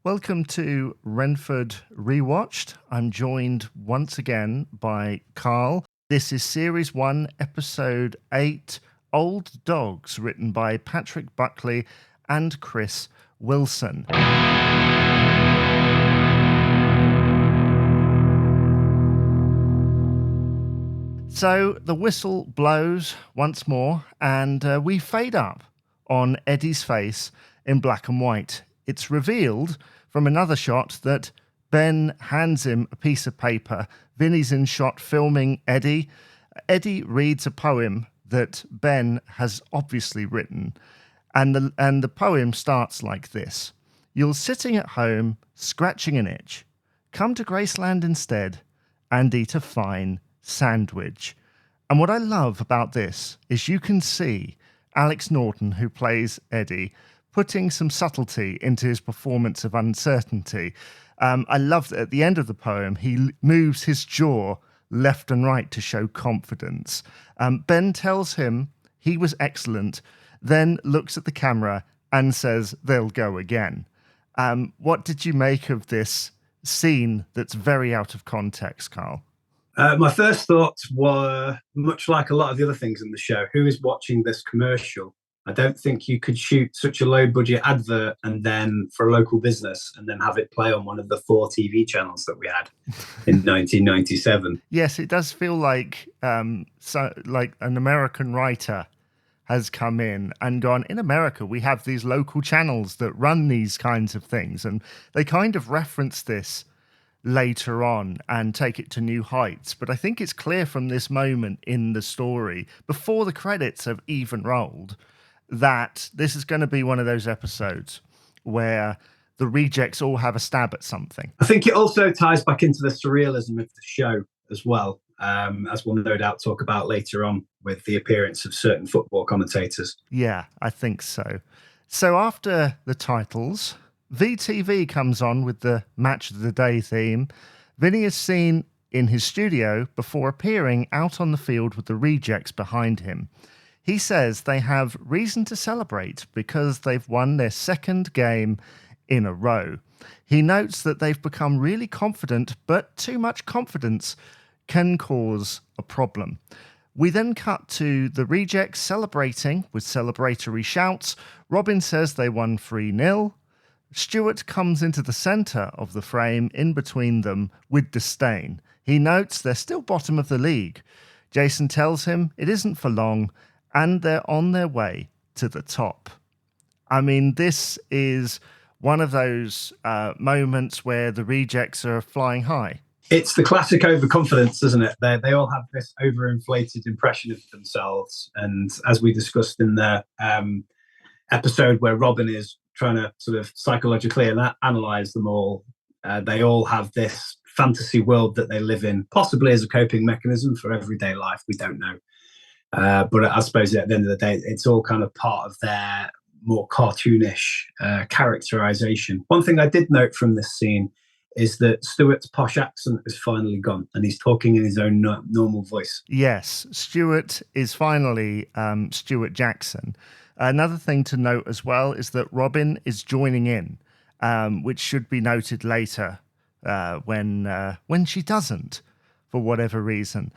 Welcome to Renford Rewatched. I'm joined once again by Carl. This is Series 1, Episode 8, Old Dogs, written by Patrick Buckley and Chris Wilson. So the whistle blows once more, and we fade up on Eddie's face in black and white. It's revealed from another shot that Ben hands him a piece of paper. Vinny's in shot filming Eddie. Eddie reads a poem that Ben has obviously written, and the poem starts like this. You're sitting at home, scratching an itch. Come to Graceland instead and eat a fine sandwich. And what I love about this is you can see Alex Norton, who plays Eddie, putting some subtlety into his performance of uncertainty. I love that at the end of the poem, he moves his jaw left and right to show confidence. Ben tells him he was excellent, then looks at the camera and says they'll go again. What did you make of this scene that's very out of context, Carl? My first thoughts were much like a lot of the other things in the show. Who is watching this commercial? I don't think you could shoot such a low budget advert and then for a local business and then have it play on one of the 4 TV channels that we had in 1997. Yes, it does feel like like an American writer has come in and gone, in America, we have these local channels that run these kinds of things. And they kind of reference this later on and take it to new heights. But I think it's clear from this moment in the story, before the credits have even rolled, that this is going to be one of those episodes where the rejects all have a stab at something. I think it also ties back into the surrealism of the show as well, as we'll no doubt talk about later on with the appearance of certain football commentators. Yeah, I think so. So after the titles, VTV comes on with the Match of the Day theme. Vinny is seen in his studio before appearing out on the field with the rejects behind him. He says they have reason to celebrate because they've won their second game in a row. He notes that they've become really confident, but too much confidence can cause a problem. We then cut to the rejects celebrating with celebratory shouts. Robin says they won 3-0. Stuart comes into the centre of the frame in between them with disdain. He notes they're still bottom of the league. Jason tells him it isn't for long, and they're on their way to the top. I mean, this is one of those moments where the rejects are flying high. It's the classic overconfidence, isn't it? They all have this overinflated impression of themselves. And as we discussed in the episode where Robin is trying to sort of psychologically analyze them all, they all have this fantasy world that they live in, possibly as a coping mechanism for everyday life. We don't know. But I suppose at the end of the day, it's all kind of part of their more cartoonish characterization. One thing I did note from this scene is that Stuart's posh accent is finally gone and he's talking in his own normal voice. Yes, Stuart is finally Stuart Jackson. Another thing to note as well is that Robin is joining in, which should be noted later when she doesn't, for whatever reason.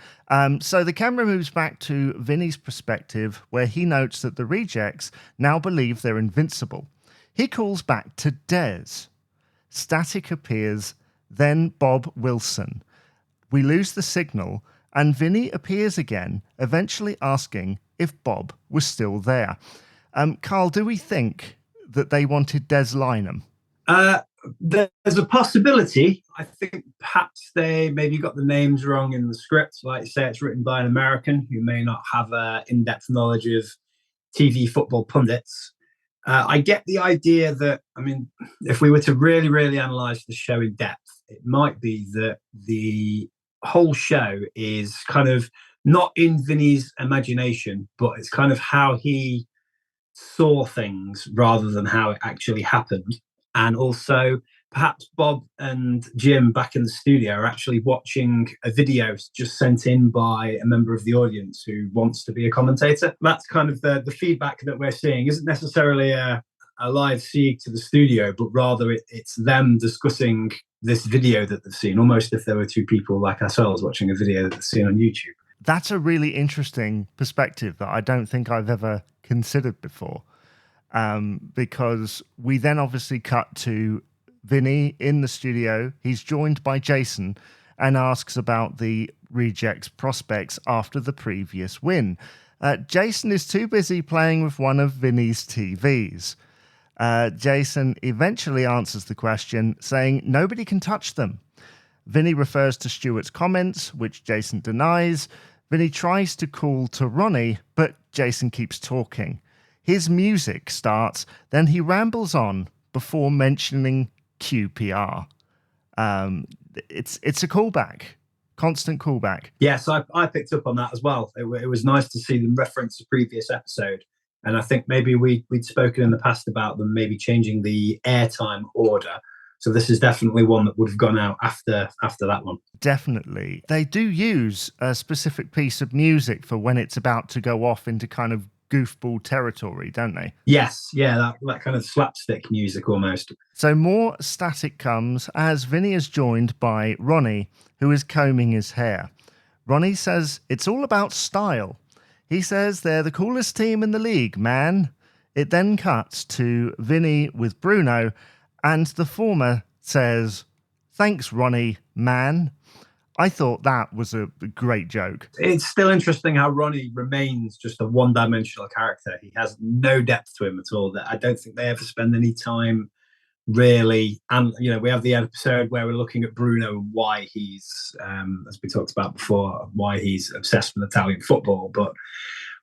So the camera moves back to Vinny's perspective, where he notes that the rejects now believe they're invincible. He calls back to Des. Static appears, then Bob Wilson. We lose the signal, and Vinny appears again, eventually asking if Bob was still there. Carl, do we think that they wanted Des Lynam? There's a possibility. I think perhaps they maybe got the names wrong in the script. Like you say, it's written by an American who may not have an in-depth knowledge of TV football pundits. I get the idea that, I mean, if we were to really, really analyse the show in depth, it might be that the whole show is kind of not in Vinny's imagination, but it's kind of how he saw things rather than how it actually happened. And also, perhaps Bob and Jim back in the studio are actually watching a video just sent in by a member of the audience who wants to be a commentator. That's kind of the feedback that we're seeing. Isn't necessarily a a live seek to the studio, but rather it's them discussing this video that they've seen, almost if there were two people like ourselves watching a video that they've seen on YouTube. That's a really interesting perspective that I don't think I've ever considered before. Because we then obviously cut to Vinny in the studio. He's joined by Jason and asks about the Rejects prospects after the previous win. Jason is too busy playing with one of Vinny's TVs. Jason eventually answers the question, saying nobody can touch them. Vinny refers to Stuart's comments, which Jason denies. Vinny tries to call to Ronnie, but Jason keeps talking. His music starts, then he rambles on before mentioning QPR. It's a callback, constant callback. Yes, I picked up on that as well. It was nice to see them reference the previous episode. And I think maybe we'd spoken in the past about them maybe changing the airtime order. So this is definitely one that would have gone out after that one. Definitely. They do use a specific piece of music for when it's about to go off into kind of goofball territory, don't they? Yes, yeah, that kind of slapstick music almost. So more static comes as Vinny is joined by Ronnie, who is combing his hair. Ronnie says it's all about style. He says they're the coolest team in the league, man. It then cuts to Vinny with Bruno, and the former says, "Thanks, Ronnie, man." I thought that was a great joke. It's still interesting how Ronnie remains just a one-dimensional character. He has no depth to him at all. That I don't think they ever spend any time really. And we have the episode where we're looking at Bruno and why he's, as we talked about before, why he's obsessed with Italian football. But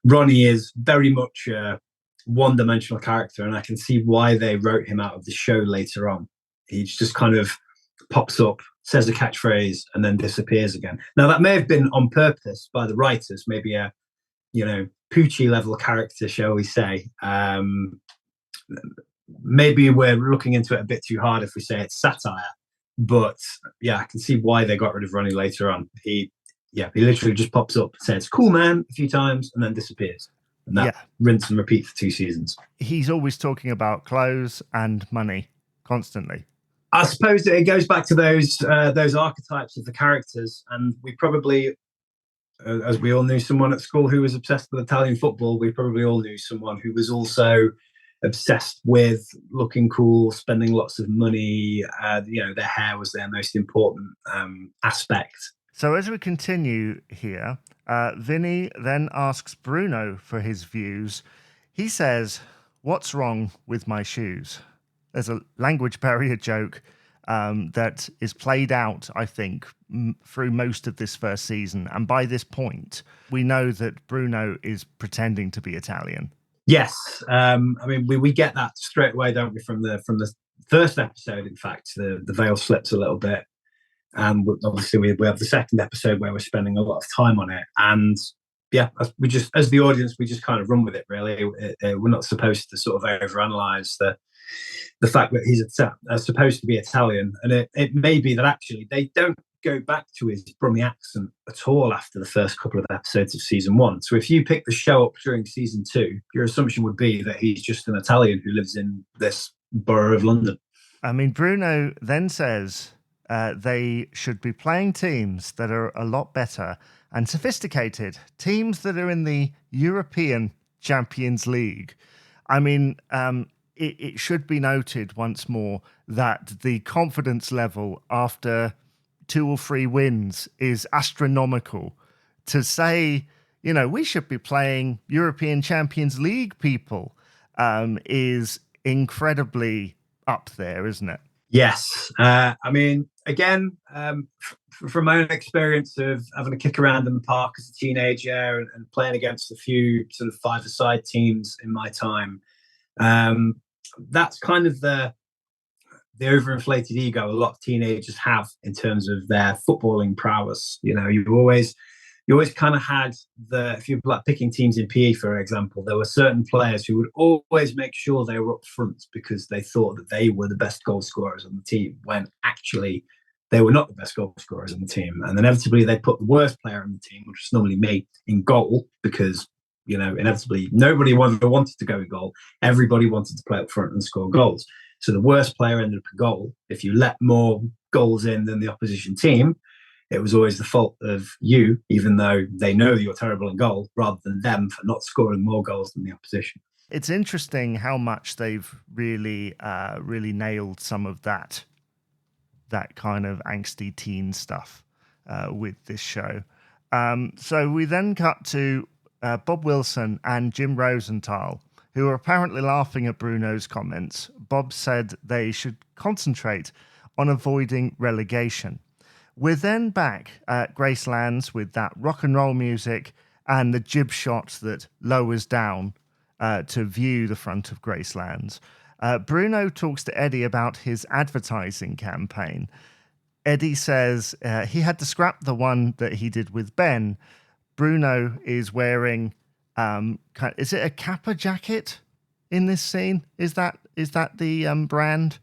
Ronnie is very much a one-dimensional character, and I can see why they wrote him out of the show later on. He just kind of pops up, says a catchphrase, and then disappears again. Now, that may have been on purpose by the writers, maybe a, Poochie level character, shall we say. Maybe we're looking into it a bit too hard if we say it's satire. But yeah, I can see why they got rid of Ronnie later on. He literally just pops up, says, "Cool, man," a few times, and then disappears. And that rinse and repeat for 2 seasons. He's always talking about clothes and money constantly. I suppose it goes back to those archetypes of the characters, and we probably, as we all knew someone at school who was obsessed with Italian football, we probably all knew someone who was also obsessed with looking cool, spending lots of money. Their hair was their most important aspect. So as we continue here, Vinny then asks Bruno for his views. He says, "What's wrong with my shoes?" There's a language barrier joke that is played out, I think, through most of this first season. And by this point, we know that Bruno is pretending to be Italian. Yes. We get that straight away, don't we, from the first episode, in fact. The veil slips a little bit. And obviously we have the second episode where we're spending a lot of time on it. And yeah, as the audience, we just kind of run with it, really. We're not supposed to sort of overanalyze the fact that he's supposed to be Italian. And it may be that actually they don't go back to his Brummie accent at all after the first couple of episodes of season 1. So if you pick the show up during season 2, your assumption would be that he's just an Italian who lives in this borough of London. I mean, Bruno then says they should be playing teams that are a lot better and sophisticated, teams that are in the European Champions League. I mean, it should be noted once more that the confidence level after 2 or 3 wins is astronomical. To say, we should be playing European Champions League people is incredibly up there, isn't it? Yes. Again, from my own experience of having a kick around in the park as a teenager and playing against a few sort of five-a-side teams in my time, that's kind of the overinflated ego a lot of teenagers have in terms of their footballing prowess. You always kind of had if you're like picking teams in PE, for example, there were certain players who would always make sure they were up front because they thought that they were the best goal scorers on the team, when actually they were not the best goal scorers on the team. And inevitably they'd put the worst player on the team, which was normally me, in goal because inevitably nobody wanted to go in goal. Everybody wanted to play up front and score goals. So the worst player ended up in goal. If you let more goals in than the opposition team, it was always the fault of you, even though they know you're terrible in goal, rather than them for not scoring more goals than the opposition. It's interesting how much they've really nailed some of that kind of angsty teen stuff with this show. So we then cut to Bob Wilson and Jim Rosenthal, who are apparently laughing at Bruno's comments. Bob said they should concentrate on avoiding relegation. We're then back at Gracelands with that rock and roll music and the jib shot that lowers down to view the front of Gracelands. Bruno talks to Eddie about his advertising campaign. Eddie says he had to scrap the one that he did with Ben. Bruno is wearing, is it a Kappa jacket in this scene? Is that the brand?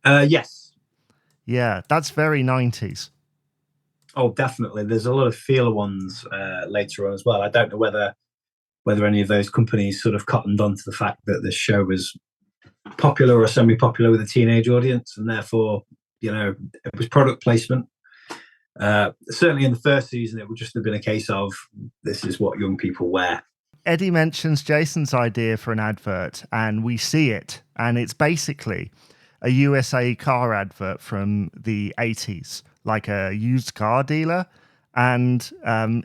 Yes. Yeah, that's very 90s. Oh, definitely. There's a lot of feeler ones later on as well. I don't know whether any of those companies sort of cottoned onto the fact that this show was popular or semi-popular with a teenage audience, and therefore, it was product placement. Certainly in the first season, it would just have been a case of, this is what young people wear. Eddie mentions Jason's idea for an advert, and we see it, and it's basically a USA car advert from the 80s, like a used car dealer, and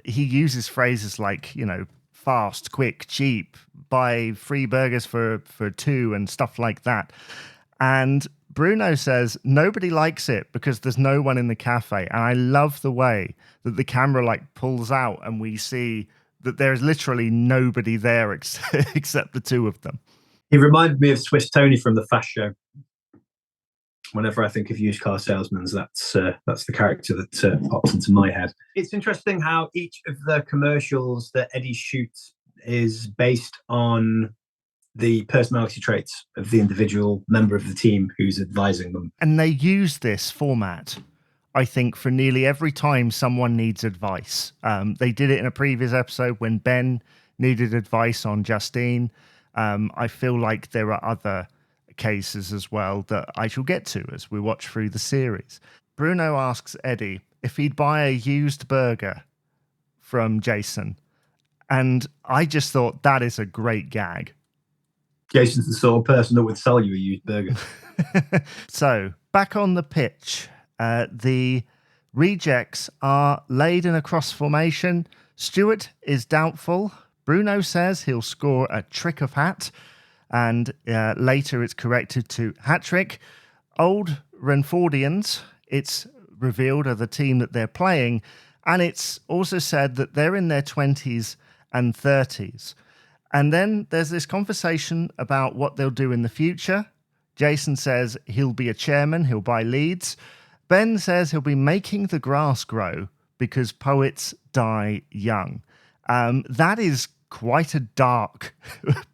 he uses phrases like, fast, quick, cheap, buy 3 burgers for 2 and stuff like that. And Bruno says nobody likes it because there's no one in the cafe. And I love the way that the camera pulls out and we see that there is literally nobody there except the 2 of them. He reminded me of Swiss Tony from the Fast Show. Whenever I think of used car salesmen, that's the character that pops into my head. It's interesting how each of the commercials that Eddie shoots is based on the personality traits of the individual member of the team who's advising them. And they use this format, I think, for nearly every time someone needs advice. They did it in a previous episode when Ben needed advice on Justine. I feel like there are other cases as well that I shall get to as we watch through the series. Bruno asks Eddie if he'd buy a used burger from Jason. And I just thought that is a great gag. Jason's the sort of person that would sell you a used burger. So, back on the pitch, the rejects are laid in a cross formation. Stewart is doubtful. Bruno says he'll score a trick of hat, and later it's corrected to hat-trick. Old Renfordians, it's revealed, are the team that they're playing, and it's also said that they're in their 20s and 30s. And then there's this conversation about what they'll do in the future. Jason says he'll be a chairman, he'll buy Leeds. Ben says he'll be making the grass grow because poets die young. That is quite a dark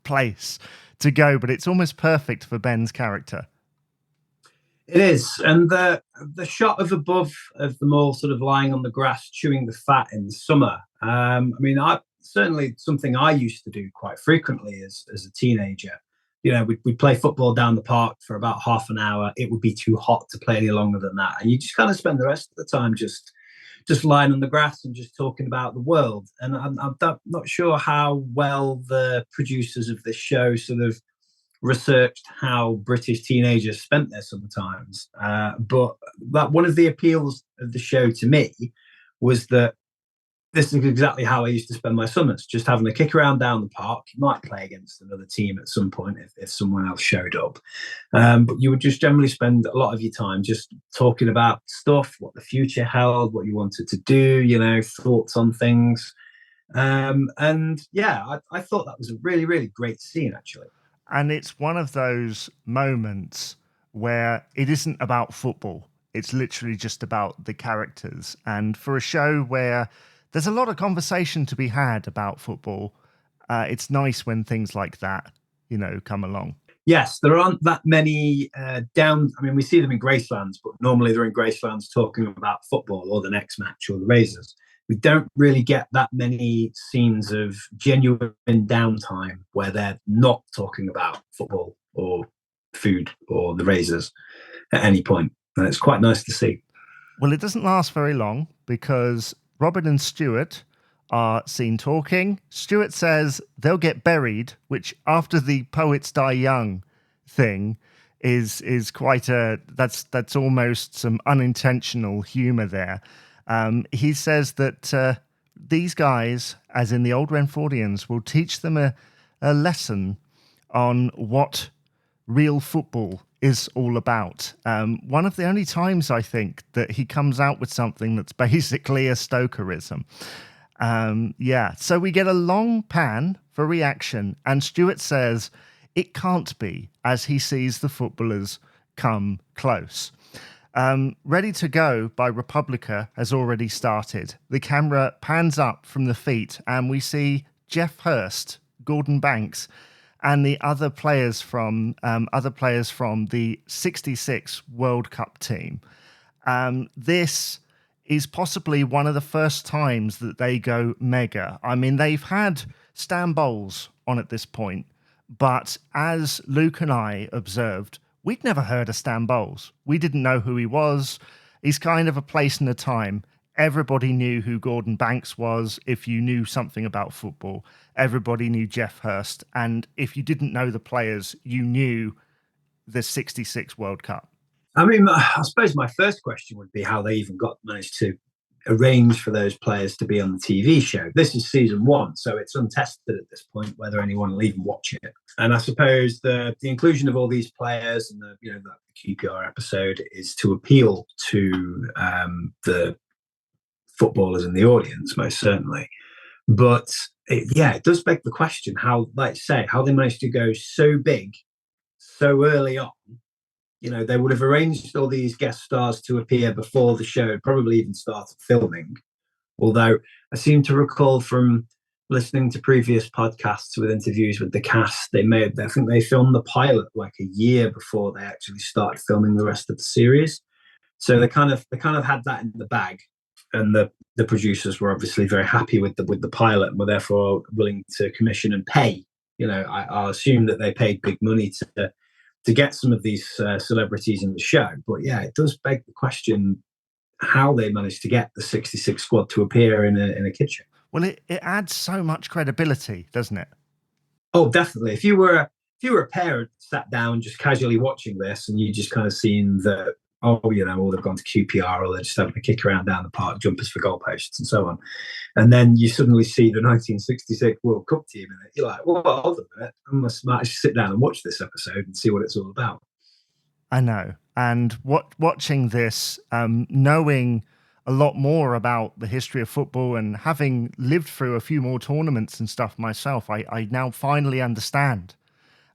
place to go, but it's almost perfect for Ben's character. It is. And the shot of above of them all sort of lying on the grass, chewing the fat in the summer. Certainly something I used to do quite frequently as a teenager. We'd play football down the park for about half an hour. It would be too hot to play any longer than that. And you just kind of spend the rest of the time just lying on the grass and just talking about the world. And I'm not sure how well the producers of this show sort of researched how British teenagers spent their summer times. But that one of the appeals of the show to me was that this is exactly how I used to spend my summers, just having a kick around down the park. You might play against another team at some point if someone else showed up. But you would just generally spend a lot of your time just talking about stuff, what the future held, what you wanted to do, thoughts on things. I thought that was a really, really great scene, actually. And it's one of those moments where it isn't about football. It's literally just about the characters. And for a show where there's a lot of conversation to be had about football, it's nice when things like that, come along. Yes, there aren't that many we see them in Gracelands, but normally they're in Gracelands talking about football or the next match or the Razors. we don't really get that many scenes of genuine downtime where they're not talking about football or food or the Razors at any point. And it's quite nice to see. Well, it doesn't last very long because Robert and Stuart are seen talking. Stuart says they'll get buried, which after the poets die young thing is quite that's almost some unintentional humor there. He says that these guys, as in the old Renfordians, will teach them a lesson on what real football is all about. One of the only times I think that he comes out with something that's basically a Stokerism. So we get a long pan for reaction, and Stuart says it can't be, as he sees the footballers come close. Ready to Go by Republica has already started. The camera pans up from the feet, and we see Jeff Hurst, Gordon Banks, and the other players from the '66 World Cup team. This is possibly one of the first times that they go mega. I mean, they've had Stan Bowles on at this point, but as Luke and I observed, we'd never heard of Stan Bowles. We didn't know who he was. He's kind of a place and a time. Everybody knew who Gordon Banks was. If you knew something about football, everybody knew Jeff Hurst. And if you didn't know the players, you knew the '66 World Cup. I mean, I suppose my first question would be how they even managed to arrange for those players to be on the TV show. This is season 1, so it's untested at this point whether anyone will even watch it. And I suppose the inclusion of all these players and the QPR episode is to appeal to the footballers in the audience, most certainly. But it does beg the question how they managed to go so big so early on. They would have arranged all these guest stars to appear before the show probably even started filming. Although I seem to recall from listening to previous podcasts with interviews with the cast, I think they filmed the pilot like a year before they actually started filming the rest of the series. So they kind of had that in the bag, and the producers were obviously very happy with the pilot and were therefore willing to commission and pay. I assume that they paid big money to get some of these celebrities in the show. But it does beg the question how they managed to get the '66 squad to appear in a kid show. Well, it adds so much credibility, doesn't it? Oh, definitely. If you were a parent sat down just casually watching this and you just kind of seen that, they've gone to QPR or they're just having a kick around down the park, jumpers for goalposts and so on. And then you suddenly see the 1966 World Cup team in it. You're like, well, hold on a minute. I must actually sit down and watch this episode and see what it's all about. I know. And watching this, knowing a lot more about the history of football and having lived through a few more tournaments and stuff myself, I now finally understand,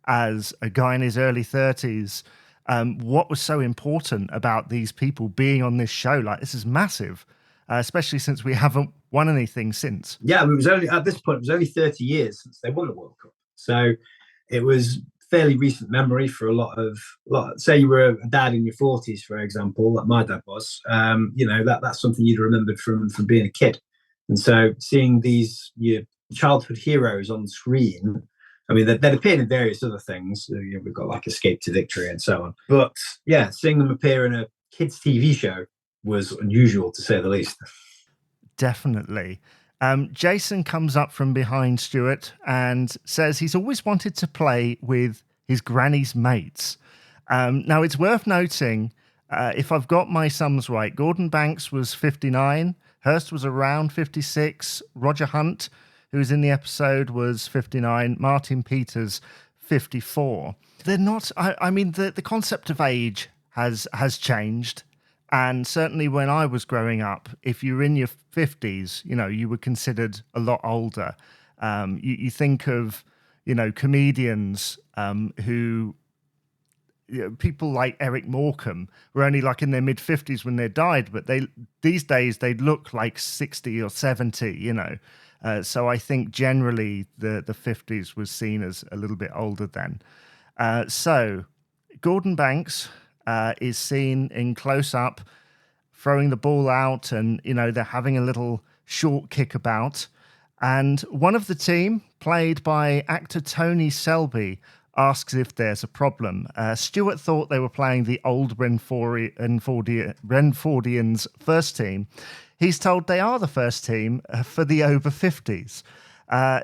as a guy in his early 30s, what was so important about these people being on this show. Like, this is massive, especially since we haven't won anything since. Yeah, it was only at this point, it was only 30 years since they won the World Cup. So it was fairly recent memory for a lot. Say you were a dad in your 40s, for example, like my dad was. That's something you'd remembered from being a kid. And so seeing these your childhood heroes on screen, I mean, they'd appeared in various other things. We've got like Escape to Victory and so on. But seeing them appear in a kids' TV show was unusual, to say the least. Definitely. Jason comes up from behind Stuart and says he's always wanted to play with his granny's mates. Now, it's worth noting, if I've got my sums right, Gordon Banks was 59, Hurst was around 56, Roger Hunt, who was in the episode, was 59, Martin Peters, 54. They're not, the concept of age has changed. And certainly when I was growing up, if you were in your 50s, you were considered a lot older. You think of, comedians who, people like Eric Morecambe were only like in their mid-50s when they died, but these days they'd look like 60 or 70, So I think generally the 50s was seen as a little bit older then. So Gordon Banks is seen in close up throwing the ball out, and they're having a little short kickabout. And one of the team, played by actor Tony Selby, asks if there's a problem. Stewart thought they were playing the old Renfordians first team. He's told they are the first team for the over 50s.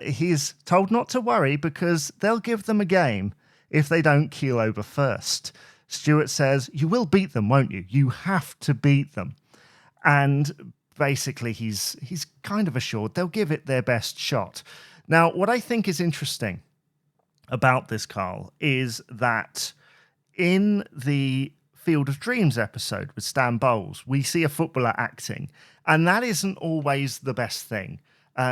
He's told not to worry because they'll give them a game if they don't keel over first. Stewart says, you will beat them, won't you? You have to beat them. And basically, he's kind of assured they'll give it their best shot. Now, what I think is interesting about this, Carl, is that in the Field of Dreams episode with Stan Bowles, we see a footballer acting, and that isn't always the best thing.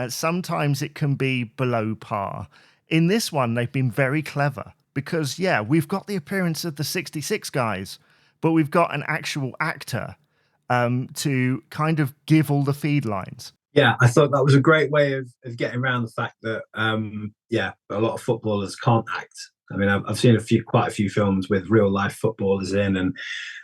Sometimes it can be below par. In this one, they've been very clever because, yeah, we've got the appearance of the 66 guys, but we've got an actual actor to kind of give all the feed lines. Yeah, I thought that was a great way of getting around the fact that, a lot of footballers can't act. I mean, I've seen quite a few films with real life footballers in, and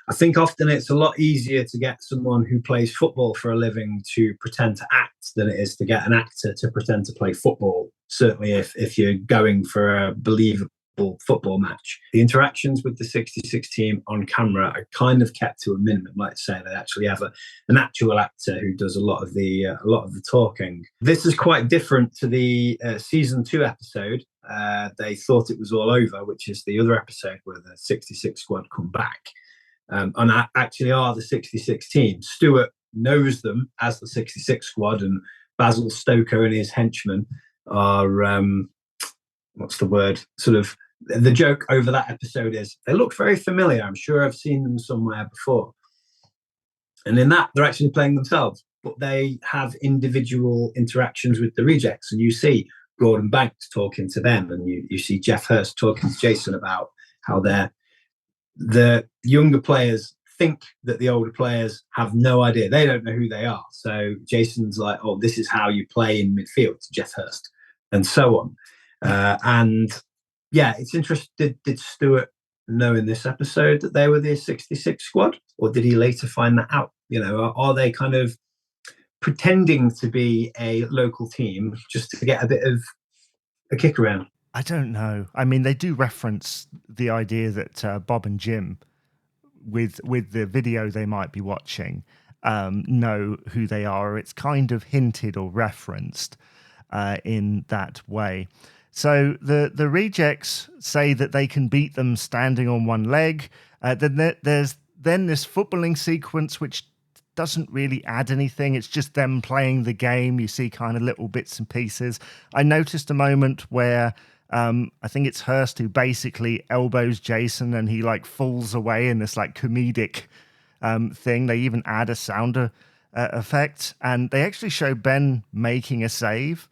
I think often it's a lot easier to get someone who plays football for a living to pretend to act than it is to get an actor to pretend to play football. Certainly, if you're going for a believable football match, the interactions with the 66 team on camera are kind of kept to a minimum. Like I say, they actually have an actual actor who does a lot of the talking. This is quite different to the season 2 episode. They thought it was all over, which is the other episode where the 66 squad come back and actually are the 66 team. Stewart knows them as the 66 squad, and Basil Stoker and his henchmen are what's the word? Sort of the joke over that episode is they look very familiar. I'm sure I've seen them somewhere before. And in that, they're actually playing themselves, but they have individual interactions with the rejects. And you see Gordon Banks talking to them, and you see Jeff Hurst talking to Jason about how the younger players think that the older players have no idea. They don't know who they are. So Jason's like, oh, this is how you play in midfield to Jeff Hurst, and so on. And yeah, it's interesting. Did Stewart know in this episode that they were the 66 squad, or did he later find that out? You know, are they kind of pretending to be a local team just to get a bit of a kick around? I don't know. I mean, they do reference the idea that Bob and Jim, with the video they might be watching, know who they are. It's kind of hinted or referenced in that way. So the rejects say that they can beat them standing on one leg. Then there's this footballing sequence which doesn't really add anything. It's just them playing the game. You see kind of little bits and pieces. I noticed a moment where I think it's Hurst who basically elbows Jason and he like falls away in this like comedic thing. They even add a sound effect, and they actually show Ben making a save.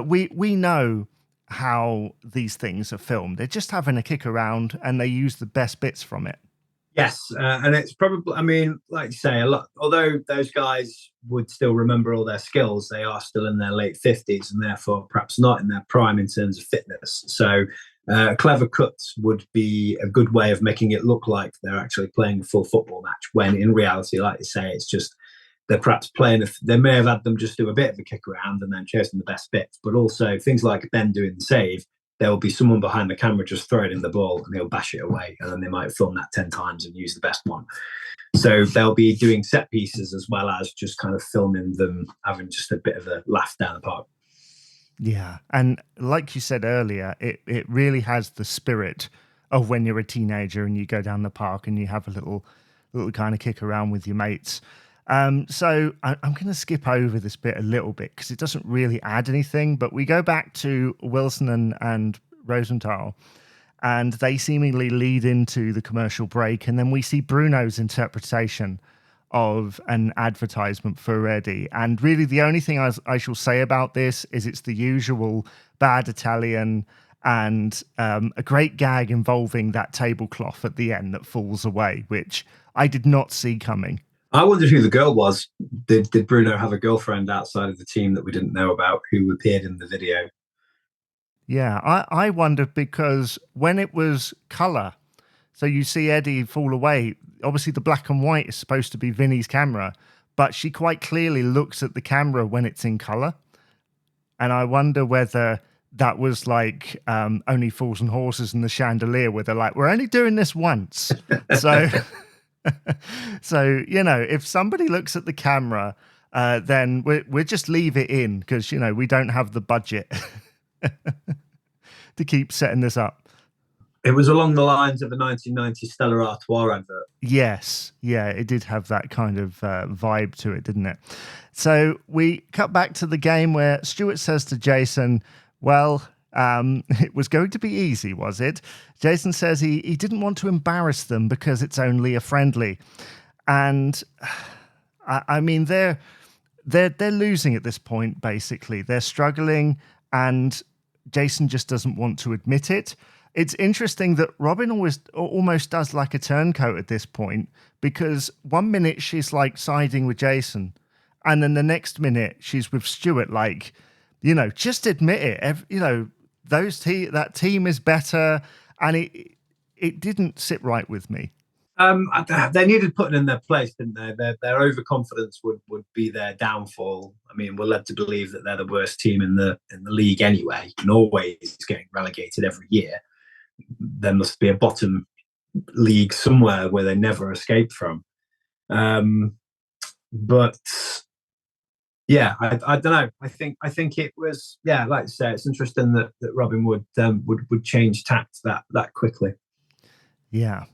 We know how these things are filmed. They're just having a kick around and they use the best bits from it. Yes, and it's probably, I mean, like you say, a lot. Although those guys would still remember all their skills, they are still in their late 50s and therefore perhaps not in their prime in terms of fitness. So clever cuts would be a good way of making it look like they're actually playing a full football match, when in reality, like you say, it's just they're perhaps playing. They may have had them just do a bit of a kick around and then chosen the best bits, but also things like Ben doing the save. There will be someone behind the camera just throwing in the ball and they'll bash it away, and then they might film that 10 times and use the best one. So they'll be doing set pieces as well as just kind of filming them having just a bit of a laugh down the park. Yeah, and like you said earlier, it really has the spirit of when you're a teenager and you go down the park and you have a little kind of kick around with your mates. So I'm going to skip over this bit a little bit because it doesn't really add anything, but we go back to Wilson and Rosenthal, and they seemingly lead into the commercial break, and then we see Bruno's interpretation of an advertisement for Ready. And really the only thing I shall say about this is it's the usual bad Italian and a great gag involving that tablecloth at the end that falls away, which I did not see coming. I wondered who the girl was. Did Bruno have a girlfriend outside of the team that we didn't know about who appeared in the video? Yeah, I wondered because when it was colour, so you see Eddie fall away, obviously the black and white is supposed to be Vinny's camera, but she quite clearly looks at the camera when it's in color. And I wonder whether that was like Only Fools and Horses and the Chandelier, where they're like, we're only doing this once. So, so, if somebody looks at the camera, then we'll just leave it in because, we don't have the budget to keep setting this up. It was along the lines of a 1990 Stella Artois advert. Yes. Yeah, it did have that kind of vibe to it, didn't it? So we cut back to the game where Stuart says to Jason, well, it was going to be easy, was it? Jason says he didn't want to embarrass them because it's only a friendly. And I mean, they're losing at this point, basically. They're struggling, and Jason just doesn't want to admit it. It's interesting that Robin almost does like a turncoat at this point, because 1 minute she's like siding with Jason, and then the next minute she's with Stuart, like, just admit it. That team is better, and it didn't sit right with me. They needed putting in their place, didn't they? Their overconfidence would be their downfall. I mean, we're led to believe that they're the worst team in the league anyway, and always getting relegated every year. There must be a bottom league somewhere where they never escape from. But yeah, I don't know. I think it was, like you say, it's interesting that Robin would change tact that quickly. Yeah,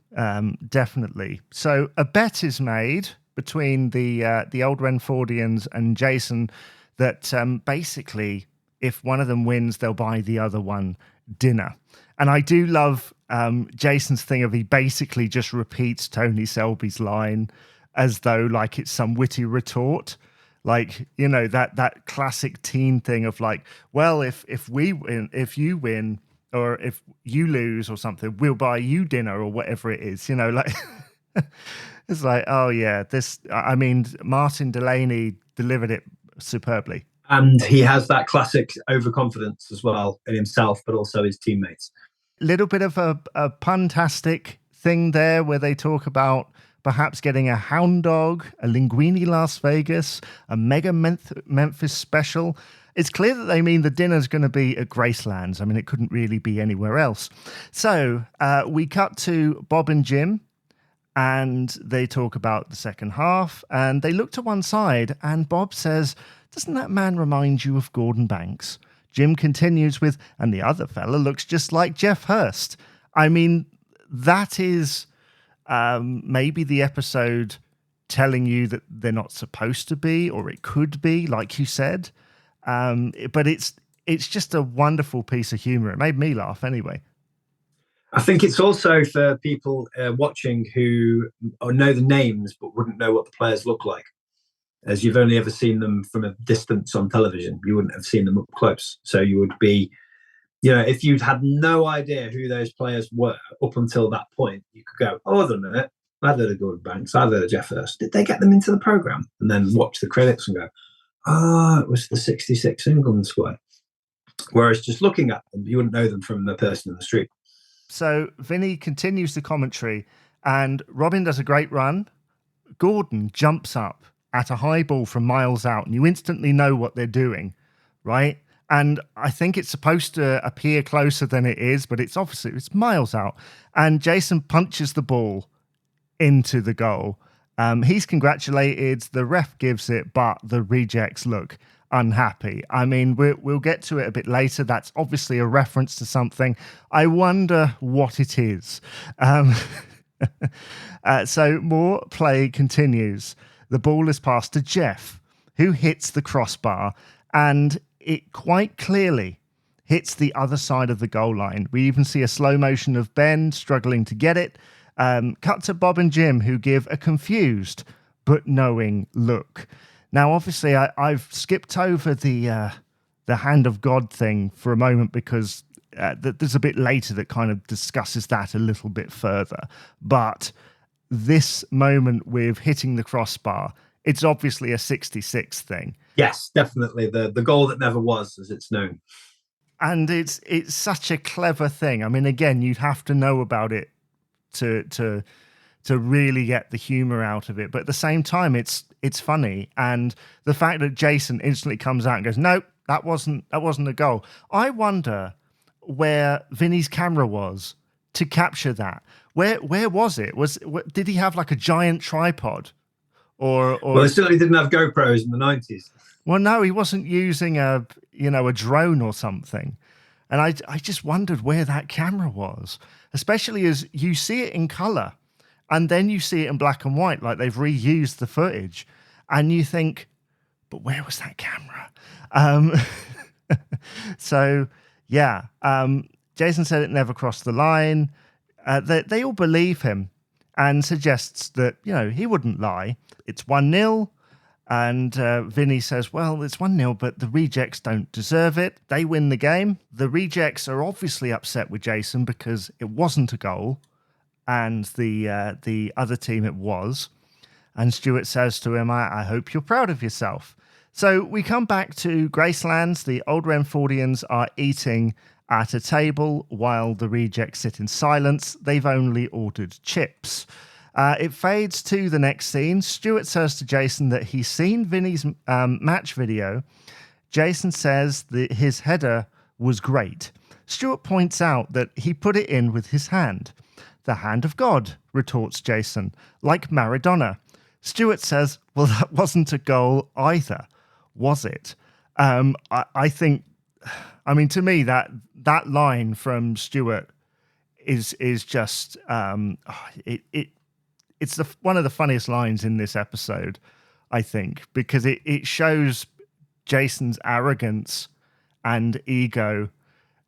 definitely. So a bet is made between the old Renfordians and Jason that basically, if one of them wins, they'll buy the other one dinner. And I do love Jason's thing of he basically just repeats Tony Selby's line as though like it's some witty retort. Like, that classic teen thing of like, well, if we win, if you win, or if you lose or something, we'll buy you dinner or whatever it is, like it's like, oh yeah, Martin Delaney delivered it superbly. And he has that classic overconfidence as well in himself, but also his teammates. Little bit of a puntastic thing there where they talk about perhaps getting a hound dog, a linguine Las Vegas, a mega Memphis special. It's clear that they mean the dinner's going to be at Gracelands. I mean, it couldn't really be anywhere else. So we cut to Bob and Jim, and they talk about the second half, and they look to one side, and Bob says, doesn't that man remind you of Gordon Banks? Jim continues with, and the other fella looks just like Jeff Hurst. I mean, that is maybe the episode telling you that they're not supposed to be, or it could be, like you said. But it's just a wonderful piece of humor. It made me laugh anyway. I think it's also for people watching who know the names but wouldn't know what the players look like, as you've only ever seen them from a distance on television. You wouldn't have seen them up close. So you would be, if you'd had no idea who those players were up until that point, you could go, oh, wait a minute, I've heard of Gordon Banks, I've heard of Jeff Hurst. Did they get them into the programme? And then watch the credits and go, it was the 66 England squad. Whereas just looking at them, you wouldn't know them from the person in the street. So Vinny continues the commentary, and Robin does a great run. Gordon jumps up at a high ball from miles out, and you instantly know what they're doing, right? And I think it's supposed to appear closer than it is, but it's miles out. And Jason punches the ball into the goal. He's congratulated, the ref gives it, but the rejects look unhappy. I mean, we'll get to it a bit later. That's obviously a reference to something. I wonder what it is. So more play continues. The ball is passed to Jeff, who hits the crossbar, and it quite clearly hits the other side of the goal line. We even see a slow motion of Ben struggling to get it. Cut to Bob and Jim, who give a confused but knowing look. Now, obviously, I've skipped over the hand of God thing for a moment because there's a bit later that kind of discusses that a little bit further. But this moment with hitting the crossbar, it's obviously a 66 thing. Yes, definitely. The goal that never was, as it's known. And it's such a clever thing. I mean, again, you'd have to know about it to to really get the humor out of it. But at the same time, it's funny. And the fact that Jason instantly comes out and goes, nope, that wasn't a goal. I wonder where Vinny's camera was to capture that. Where was it? Did he have like a giant tripod? Or Well, they certainly didn't have GoPros in the 90s. Well, no, he wasn't using a drone or something. And I just wondered where that camera was, especially as you see it in color and then you see it in black and white, like they've reused the footage. And you think, but where was that camera? So, yeah, Jason said it never crossed the line. They all believe him and suggests that, he wouldn't lie. It's 1-0. And Vinny says, well, it's 1-0, but the Rejects don't deserve it. They win the game. The Rejects are obviously upset with Jason because it wasn't a goal, and the other team it was. And Stuart says to him, I hope you're proud of yourself. So we come back to Gracelands. The old Renfordians are eating at a table while the Rejects sit in silence. They've only ordered chips. It fades to the next scene. Stuart says to Jason that he's seen Vinny's match video. Jason says that his header was great. Stuart points out that he put it in with his hand. The hand of God, retorts Jason, like Maradona. Stuart says, well, that wasn't a goal either, was it? I think, to me, that line from Stuart is just it's one of the funniest lines in this episode, I think, because it shows Jason's arrogance and ego,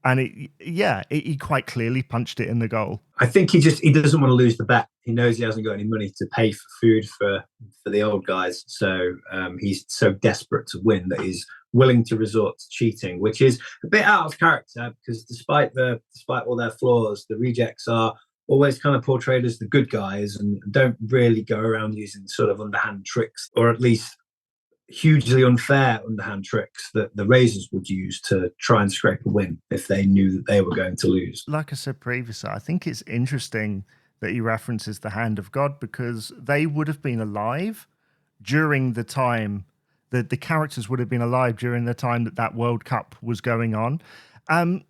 and he quite clearly punched it in the goal. I think he doesn't want to lose the bet. He knows he hasn't got any money to pay for food for the old guys, so he's so desperate to win that he's willing to resort to cheating, which is a bit out of character because despite all their flaws, the Rejects are always kind of portrayed as the good guys and don't really go around using sort of underhand tricks, or at least hugely unfair underhand tricks that the Razors would use to try and scrape a win if they knew that they were going to lose. Like I said previously, I think it's interesting that he references the hand of God because they would have been alive during the time that the characters would have been alive during the time that World Cup was going on. I'm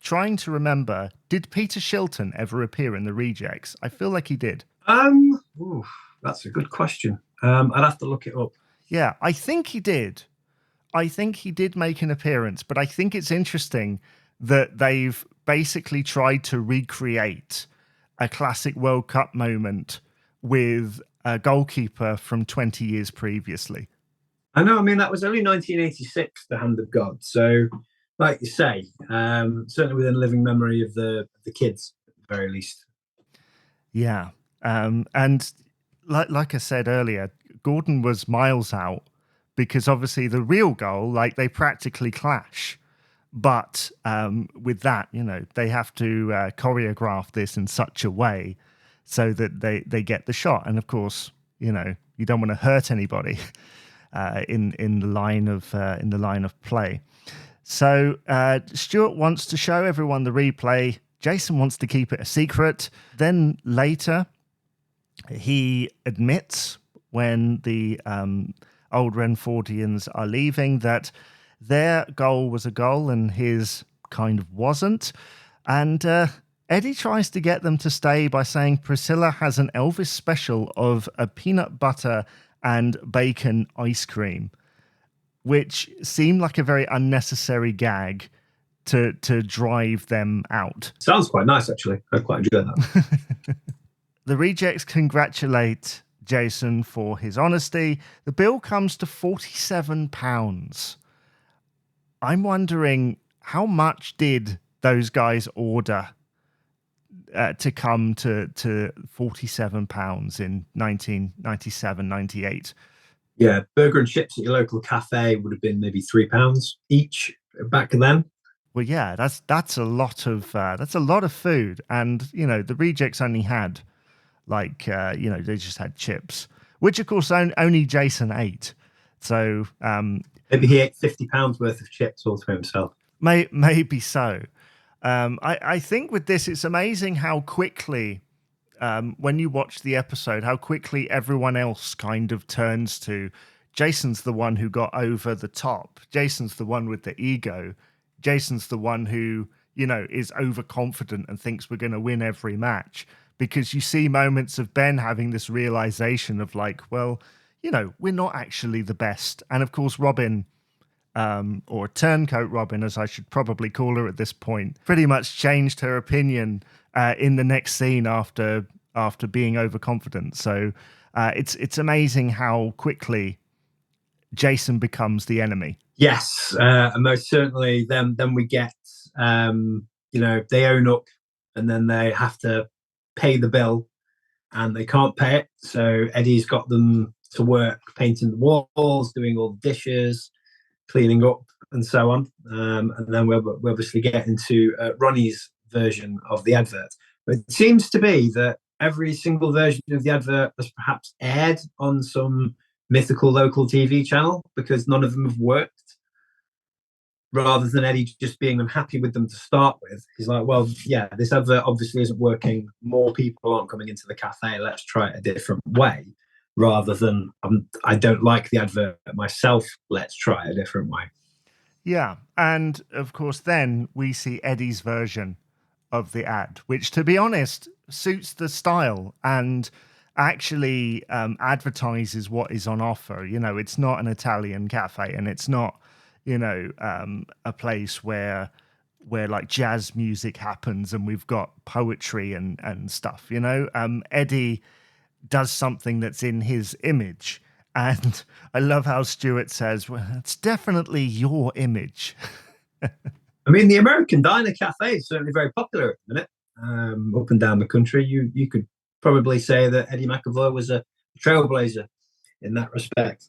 trying to remember, did Peter Shilton ever appear in the Rejects? I feel like he did. That's a good question. I'd have to look it up. Yeah, I think he did. I think he did make an appearance, but I think it's interesting that they've basically tried to recreate a classic World Cup moment with a goalkeeper from 20 years previously. I know, that was only 1986, The Hand of God. So, like you say, certainly within living memory of the kids, at the very least. Yeah. And like I said earlier, Gordon was miles out because obviously the real goal, they practically clash. But with that, they have to choreograph this in such a way so that they get the shot. And of course, you don't want to hurt anybody in the line of play. So Stuart wants to show everyone the replay. Jason wants to keep it a secret. Then later, he admits when the old Renfordians are leaving that their goal was a goal and his kind of wasn't. And Eddie tries to get them to stay by saying Priscilla has an Elvis special of a peanut butter and bacon ice cream, which seemed like a very unnecessary gag to drive them out. Sounds quite nice, actually. I quite enjoy that. The Rejects congratulate Jason for his honesty. The bill comes to £47. I'm wondering, how much did those guys order to come to £47 in 1997, 98? Yeah, burger and chips at your local cafe would have been maybe £3 each back then. Well, yeah, that's a lot of food, and the Rejects only had they just had chips, which of course only Jason ate. So maybe he ate £50 worth of chips all to himself. Maybe so. I think with this, it's amazing how quickly when you watch the episode, how quickly everyone else kind of turns to Jason's the one who got over the top. Jason's the one with the ego. Jason's the one who, is overconfident and thinks we're going to win every match. Because you see moments of Ben having this realization of like, well, we're not actually the best. And of course, Robin, or Turncoat Robin, as I should probably call her at this point, pretty much changed her opinion in the next scene after being overconfident. So it's amazing how quickly Jason becomes the enemy. Yes, and most certainly. Then we get, they own up, and then they have to pay the bill, and they can't pay it. So Eddie's got them to work painting the walls, doing all the dishes, cleaning up, and so on. And then we obviously get into Ronnie's version of the advert. But it seems to be that every single version of the advert has perhaps aired on some mythical local TV channel, because none of them have worked. Rather than Eddie just being unhappy with them to start with, he's like, well, yeah, this advert obviously isn't working. More people aren't coming into the cafe. Let's try it a different way. Rather than, I don't like the advert myself. Let's try a different way. Yeah. And of course, then we see Eddie's version of the ad, which, to be honest, suits the style and actually advertises what is on offer. It's not an Italian cafe, and it's not, a place where like jazz music happens and we've got poetry and stuff. Eddie does something that's in his image. And I love how Stuart says, well, it's definitely your image. I mean, the American Diner Cafe is certainly very popular at the minute. Up and down the country, you could probably say that Eddie McAvoy was a trailblazer in that respect.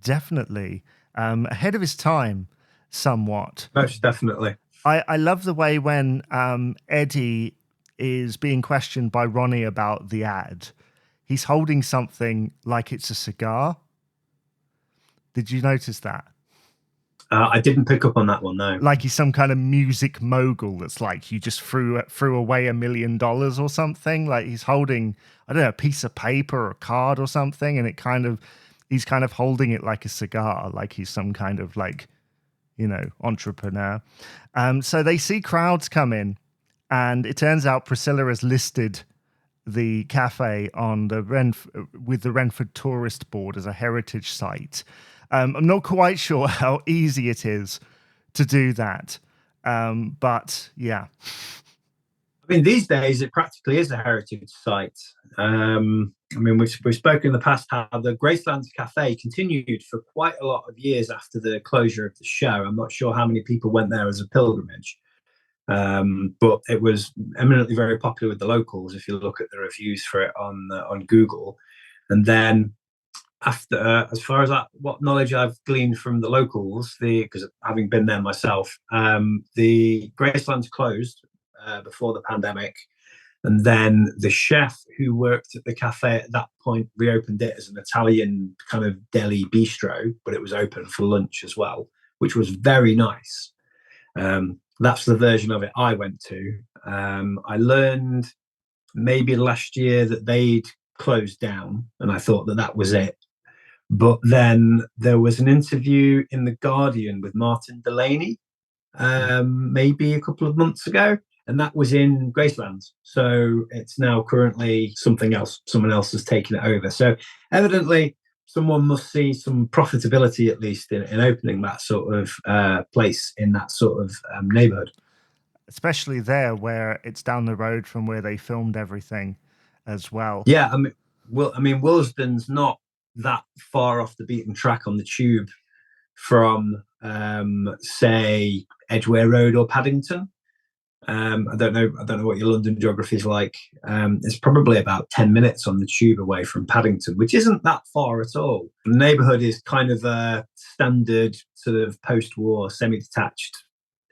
Definitely. Ahead of his time, somewhat. Most definitely. I love the way when Eddie is being questioned by Ronnie about the ad, he's holding something like it's a cigar. Did you notice that? I didn't pick up on that one, no. Like he's some kind of music mogul that's like, you just threw away $1 million or something. Like he's holding, I don't know, a piece of paper or a card or something, and he's kind of holding it like a cigar, like he's some kind of like, entrepreneur. So they see crowds come in, and it turns out Priscilla has listed the cafe on with the Renford Tourist Board as a heritage site. I'm not quite sure how easy it is to do that, but yeah. I mean, these days it practically is a heritage site. We've spoken in the past how the Gracelands Cafe continued for quite a lot of years after the closure of the show. I'm not sure how many people went there as a pilgrimage, but it was eminently very popular with the locals. If you look at the reviews for it on Google, and then after, as far as what knowledge I've gleaned from the locals, because having been there myself, the Gracelands closed before the pandemic, and then the chef who worked at the cafe at that point reopened it as an Italian kind of deli bistro, but it was open for lunch as well, which was very nice. That's the version of it I went to. I learned maybe last year that they'd closed down, and I thought that was it. But then there was an interview in The Guardian with Martin Delaney, maybe a couple of months ago, and that was in Gracelands. So it's now currently something else. Someone else has taken it over. So evidently someone must see some profitability, at least, in opening that sort of place in that sort of neighborhood. Especially there where it's down the road from where they filmed everything as well. Yeah, Willesden's not that far off the beaten track on the tube from, say, Edgware Road or Paddington. I don't know what your London geography is like. It's probably about 10 minutes on the tube away from Paddington, which isn't that far at all. The neighbourhood is kind of a standard sort of post-war semi-detached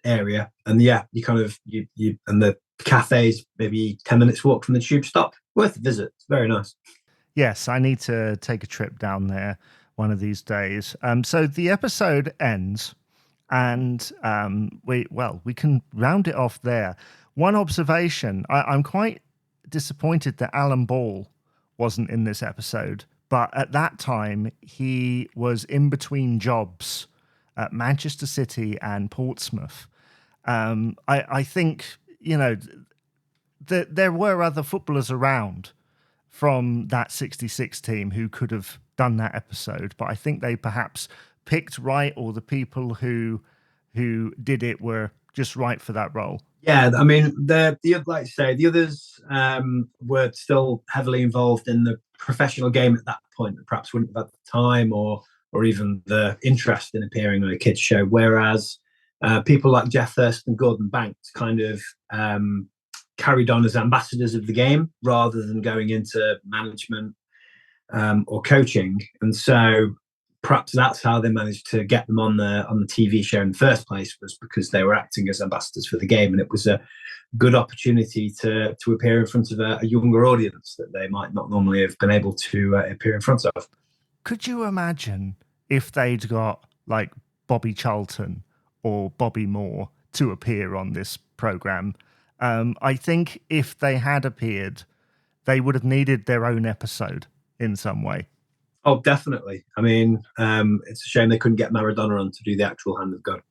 area, and yeah, you and the cafe's maybe 10 minutes walk from the tube stop. Worth a visit. It's very nice. Yes, I need to take a trip down there one of these days. So the episode ends, and we can round it off there. One observation, I'm quite disappointed that Alan Ball wasn't in this episode, but at that time he was in between jobs at Manchester City and Portsmouth. I think, there were other footballers around from that 66 team who could have done that episode, but I think they perhaps picked right, or the people who did it were just right for that role. Yeah, I mean, the like you say, the others were still heavily involved in the professional game at that point, that perhaps wouldn't have had the time or even the interest in appearing on a kids' show. Whereas people like Jeff Thirst and Gordon Banks kind of carried on as ambassadors of the game rather than going into management or coaching, and so perhaps that's how they managed to get them on the TV show in the first place, was because they were acting as ambassadors for the game, and it was a good opportunity to appear in front of a younger audience that they might not normally have been able to appear in front of. Could you imagine if they'd got like Bobby Charlton or Bobby Moore to appear on this program? I think if they had appeared, they would have needed their own episode in some way. Oh, definitely. I mean, it's a shame they couldn't get Maradona on to do the actual Hand of God.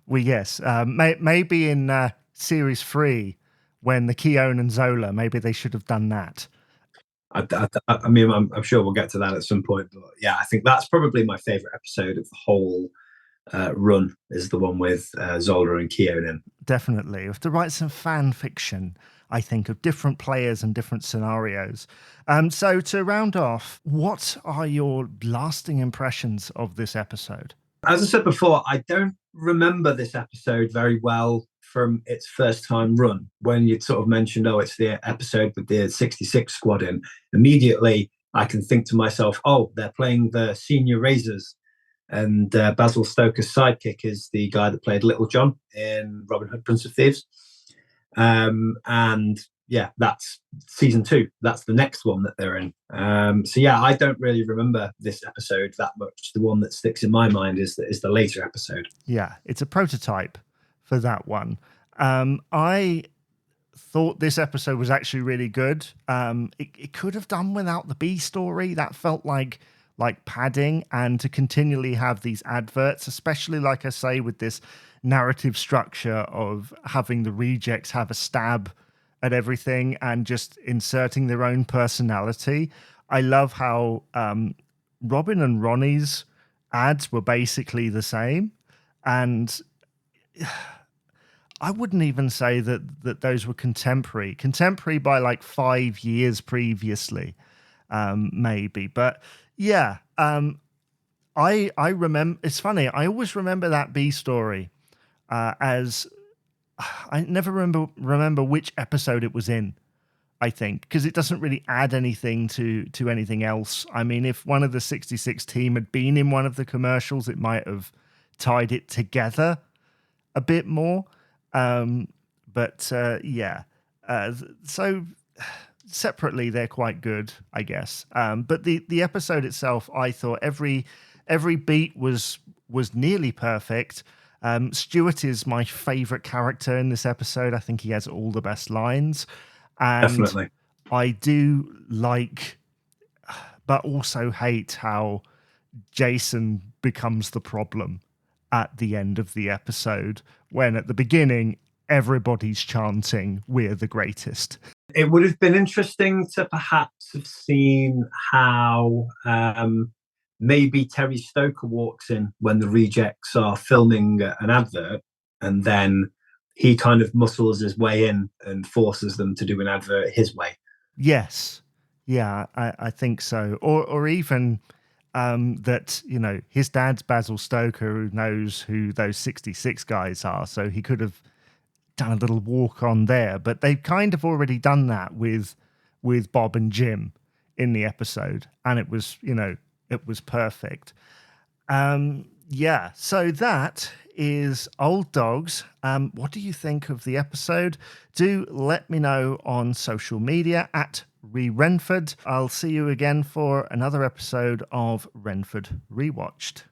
Well, yes. Maybe in Series 3, when the Keown and Zola, maybe they should have done that. I mean, I'm sure we'll get to that at some point. But yeah, I think that's probably my favourite episode of the whole run, is the one with Zola and Keown in. Definitely. We have to write some fan fiction, I think, of different players and different scenarios. So to round off, what are your lasting impressions of this episode? As I said before, I don't remember this episode very well from its first time run. When you sort of mentioned, it's the episode with the 66 squad in, immediately I can think to myself, they're playing the senior Razors. And Basil Stoker's sidekick is the guy that played Little John in Robin Hood, Prince of Thieves. And yeah, that's season 2. That's the next one that they're in. So yeah, I don't really remember this episode that much. The one that sticks in my mind is the later episode. Yeah, it's a prototype for that one. I thought this episode was actually really good. It could have done without the B story. That felt like padding, and to continually have these adverts, especially, like I say, with this narrative structure of having the rejects have a stab at everything and just inserting their own personality. I love how Robin and Ronnie's ads were basically the same, and I wouldn't even say that those were contemporary by like 5 years previously, maybe. But yeah, I remember. It's funny. I always remember that B story as I never remember which episode it was in. I think because it doesn't really add anything to anything else. I mean, if one of the 66 team had been in one of the commercials, it might have tied it together a bit more. But yeah. So separately, they're quite good, I guess. But the episode itself, I thought every beat was nearly perfect. Stuart is my favorite character in this episode. I think he has all the best lines. And definitely. I do like, but also hate how Jason becomes the problem at the end of the episode, when at the beginning, everybody's chanting, "We're the greatest." It would have been interesting to perhaps have seen how maybe Terry Stoker walks in when the rejects are filming an advert, and then he kind of muscles his way in and forces them to do an advert his way. Yes. Yeah, I think so. Or even that, his dad's Basil Stoker, who knows who those 66 guys are. So he could have done a little walk on there. But they've kind of already done that with Bob and Jim in the episode. And it was, it was perfect. Yeah, so that is Old Dogs. What do you think of the episode? Do let me know on social media at Renford. I'll see you again for another episode of Renford Rewatched.